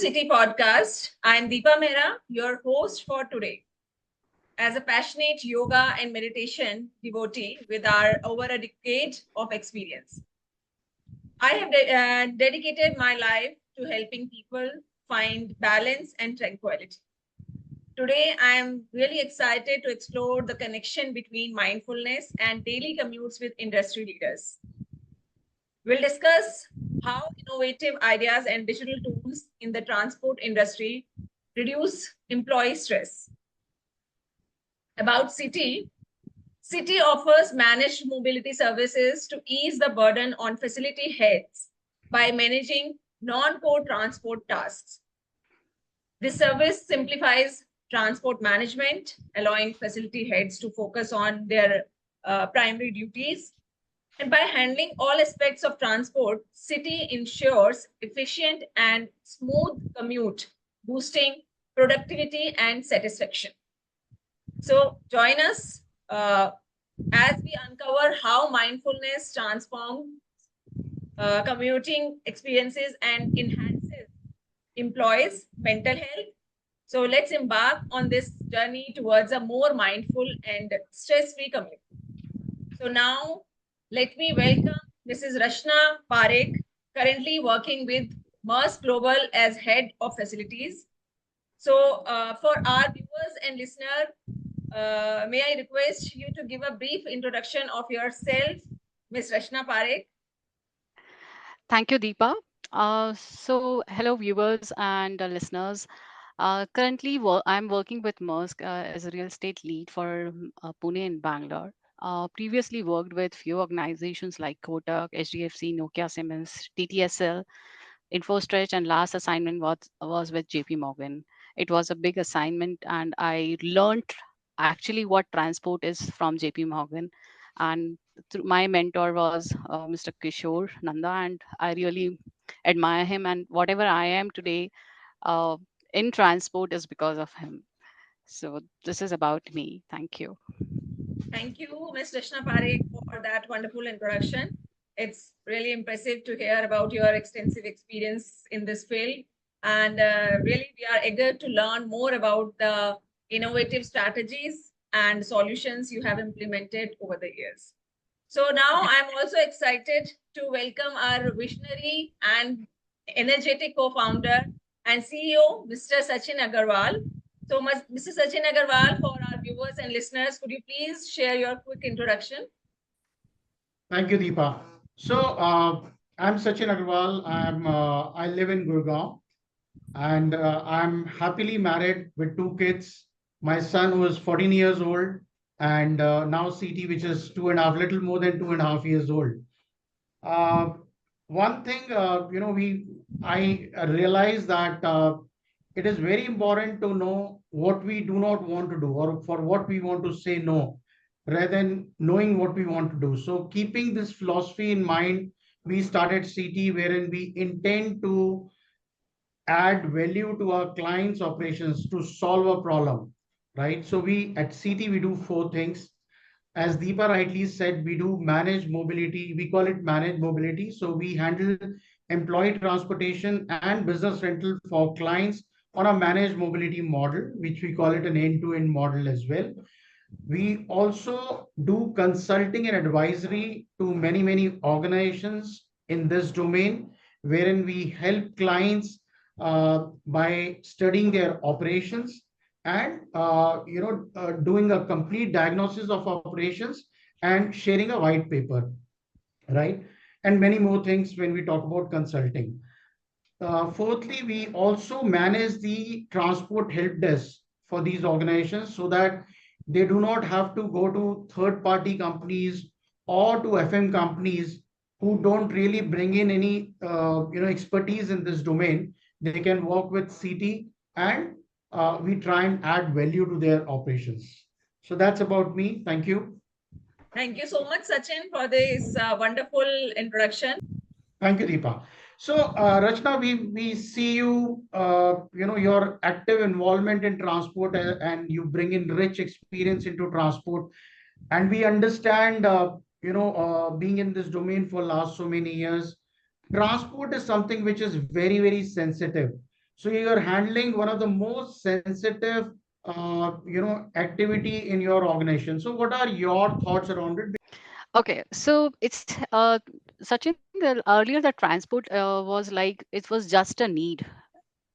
City podcast. I'm Deepa Mehra, your host for today. As a passionate yoga and meditation devotee with over a decade of experience, I have dedicated my life to helping people find balance and tranquility. Today, I am really excited to explore the connection between mindfulness and daily commutes with industry leaders. We'll discuss how innovative ideas and digital tools in the transport industry reduce employee stress. About City offers managed mobility services to ease the burden on facility heads by managing non-core transport tasks. This service simplifies transport management, allowing facility heads to focus on their primary duties. And by handling all aspects of transport, City ensures efficient and smooth commute, boosting productivity and satisfaction. So join us as we uncover how mindfulness transforms commuting experiences and enhances employees' mental health. So let's embark on this journey towards a more mindful and stress-free commute. So now let me welcome Mrs. Rachana Pareek, currently working with Maersk Global as Head of Facilities. So for our viewers and listeners, may I request you to give a brief introduction of yourself, Ms. Rachana Pareek? Thank you, Deepa. Hello, viewers and listeners. Currently, I'm working with Maersk as a real estate lead for Pune and Bangalore. Previously worked with few organizations like Kotak, HDFC, Nokia Siemens, TTSL, InfoStretch, and last assignment was with JP Morgan. It was a big assignment, and I learned actually what transport is from JP Morgan. And my mentor was Mr. Kishore Nanda, and I really admire him. And whatever I am today uh, in transport is because of him. So this is about me. Thank you. Thank you, Ms. Rachana Pareek, for that wonderful introduction. It's really impressive to hear about your extensive experience in this field. And really, we are eager to learn more about the innovative strategies and solutions you have implemented over the years. So now I'm also excited to welcome our visionary and energetic co-founder and CEO, Mr. Sachin Agrawal. So, Mr. Sachin Agrawal, for our viewers and listeners, could you please share your quick introduction? Thank you, Deepa. I'm Sachin Agrawal. I live in Gurgaon, and I'm happily married with two kids. My son, who is 14 years old, and now CT, which is two and a half, little more than 2.5 years old. Uh, One thing, I realize that it is very important to know what we do not want to do, or for what we want to say no, rather than knowing what we want to do. So keeping this philosophy in mind, we started CT, wherein we intend to add value to our clients' operations to solve a problem, right? So we at CT, we do four things. As Deepa rightly said, we do manage mobility. We call it managed mobility. So we handle employee transportation and business rental for clients on a managed mobility model, which we call it an end-to-end model as well. We also do consulting and advisory to many, many organizations in this domain, wherein we help clients by studying their operations and doing a complete diagnosis of operations and sharing a white paper, right? And many more things when we talk about consulting. Fourthly, we also manage the transport help desk for these organizations so that they do not have to go to third party companies or to FM companies who don't really bring in any expertise in this domain. They can work with CT, and we try and add value to their operations. So that's about me. Thank you. Thank you so much, Sachin, for this wonderful introduction. Thank you, Deepa. So, Rachna, we see you, your active involvement in transport, and you bring in rich experience into transport. And we understand, being in this domain for last so many years, transport is something which is very, very sensitive. So you're handling one of the most sensitive, activity in your organization. So what are your thoughts around it? Okay, so it's Sachin. Earlier, the transport was like it was just a need,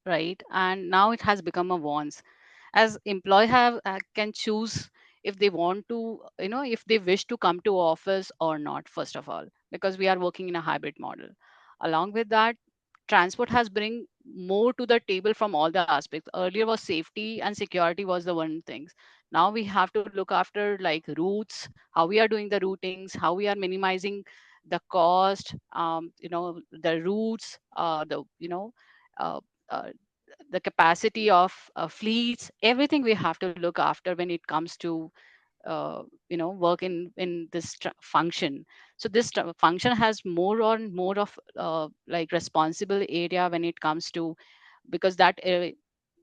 right? And now it has become a want. As employee have can choose if they want to, if they wish to come to office or not. First of all, because we are working in a hybrid model. Along with that, transport has bring more to the table from all the aspects. Earlier was safety and security was the one things. Now we have to look after like routes, how we are doing the routings, how we are minimizing the cost, the routes, uh, uh, the capacity of fleets, everything we have to look after when it comes to work in this function. So this function has more and more of like responsible area when it comes to, because that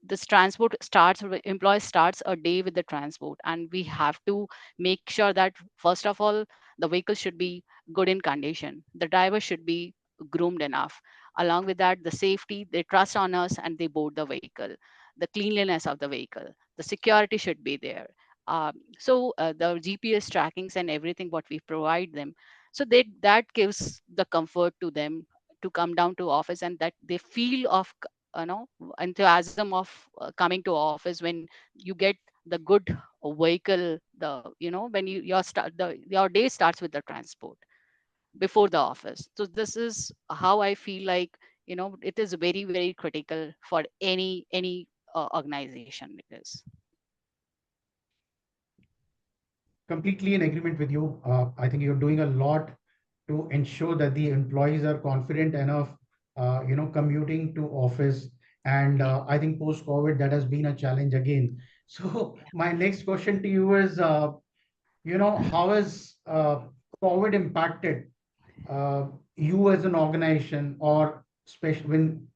this transport starts, employee starts a day with the transport, and we have to make sure that first of all the vehicle should be good in condition, the driver should be groomed enough. Along with that, the safety, they trust on us and they board the vehicle, the cleanliness of the vehicle, the security should be there. The GPS trackings and everything what we provide them, so that gives the comfort to them to come down to office, and that they feel of you know enthusiasm of coming to office when you get the good vehicle, the when your day starts with the transport before the office. So this is how I feel like, it is very very critical for any organization it is. Completely in agreement with you. I think you're doing a lot to ensure that the employees are confident enough, commuting to office. And I think post-COVID, that has been a challenge again. So my next question to you is, how has COVID impacted uh, you as an organization, or especially when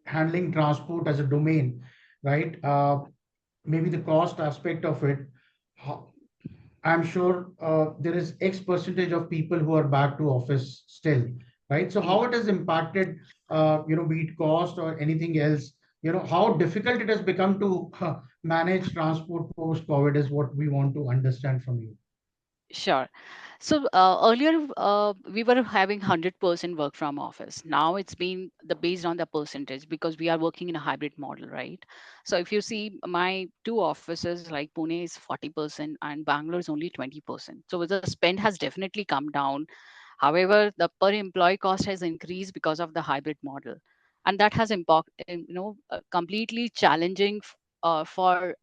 handling transport as a domain, right? Maybe the cost aspect of it. How, I'm sure there is X percentage of people who are back to office still, right? So how it has impacted, be it cost or anything else, how difficult it has become to manage transport post-COVID is what we want to understand from you. Sure. So earlier we were having 100% work from office. Now it's been the based on the percentage because we are working in a hybrid model, right? So if you see my two offices, like Pune is 40% and Bangalore is only 20%. So the spend has definitely come down. However, the per employee cost has increased because of the hybrid model, and that has completely challenging for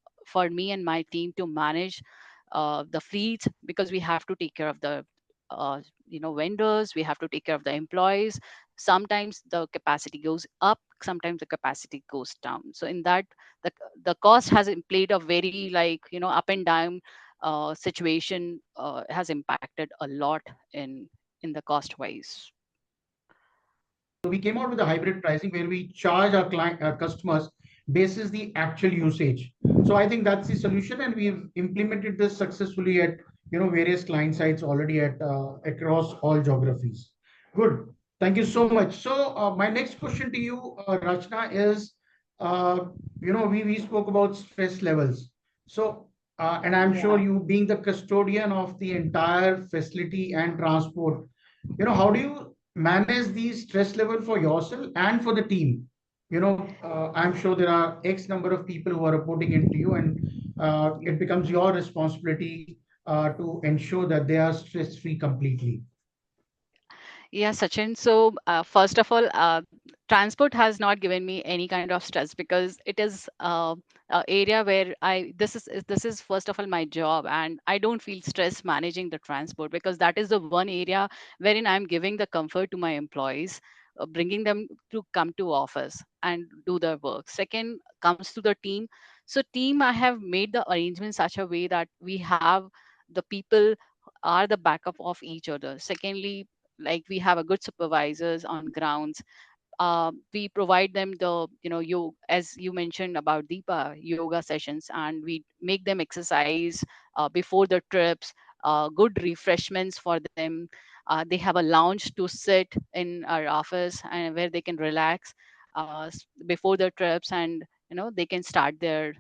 me and my team to manage the fleet, because we have to take care of the vendors, we have to take care of the employees. Sometimes the capacity goes up, sometimes the capacity goes down. So in that, the the cost has played a very, like, up and down situation, has impacted a lot in the cost wise. So we came out with a hybrid pricing where we charge our customers basis the actual usage. So I think that's the solution, and we've implemented this successfully at various client sites already at across all geographies. Good, thank you so much. So my next question to you, Rachna, is we spoke about stress levels. So and I'm sure Yeah. you being the custodian of the entire facility and transport, how do you manage these stress level for yourself and for the team? I'm sure there are X number of people who are reporting into you, and it becomes your responsibility to ensure that they are stress free completely. Yeah, Sachin. So, first of all, transport has not given me any kind of stress because it is a area where this is first of all my job, and I don't feel stress managing the transport because that is the one area wherein I'm giving the comfort to my employees, bringing them to come to office and do their work. Second comes to the team. So, team, I have made the arrangement such a way that we have the people are the backup of each other. Secondly, like we have a good supervisors on grounds. We provide them the, you, as you mentioned about Deepa, yoga sessions, and we make them exercise before the trips, good refreshments for them. They have a lounge to sit in our office and where they can relax. before their trips, and they can start their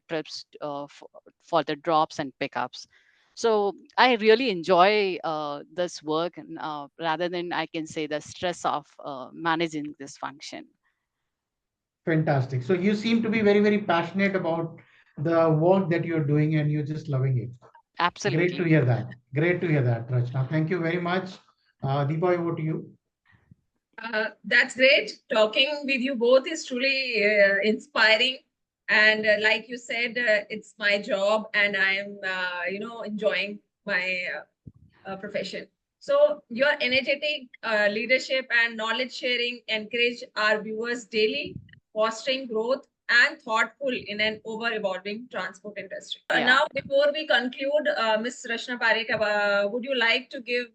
trips for the drops and pickups. So I really enjoy this work, and, rather than, I can say, the stress of managing this function. Fantastic. So you seem to be very, very passionate about the work that you're doing and you're just loving it. Great to Absolutely. hear that. Great to hear that, Rachna. Thank you very much. Deepa, over to you. That's great. Talking with you both is truly inspiring. And like you said, it's my job, and I'm, enjoying my profession. So your energetic leadership and knowledge sharing encourage our viewers daily, fostering growth and thoughtful in an ever-evolving transport industry. Yeah. Now, before we conclude, Ms. Rachana Pareek, would you like to give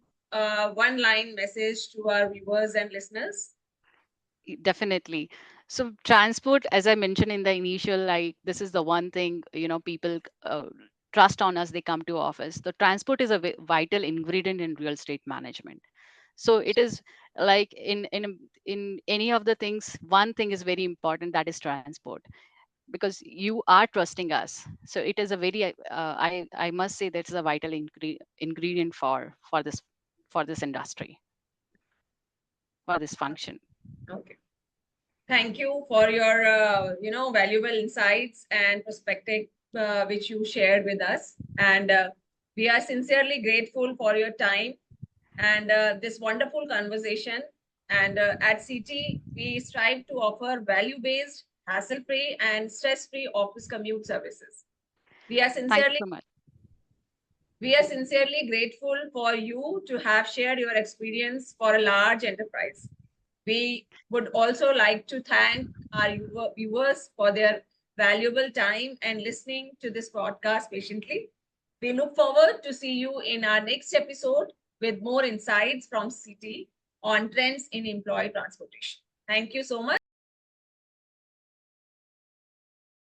one-line message to our viewers and listeners? Definitely. So transport, as I mentioned in the initial, like, this is the one thing, people trust on us, they come to office. The transport is a vital ingredient in real estate management. So it is like, in any of the things, one thing is very important, that is transport, because you are trusting us. So it is a very, I must say, that's a vital ingredient for this industry, for this function. Okay. Thank you for your, valuable insights and perspective which you shared with us. And we are sincerely grateful for your time and this wonderful conversation. And at CT, we strive to offer value-based, hassle-free, and stress-free office commute services. We are Thank you sincerely so much. we are sincerely grateful for you to have shared your experience for a large enterprise. We would also like to thank our viewers for their valuable time and listening to this podcast patiently. We look forward to see you in our next episode with more insights from CT on trends in employee transportation. Thank you so much.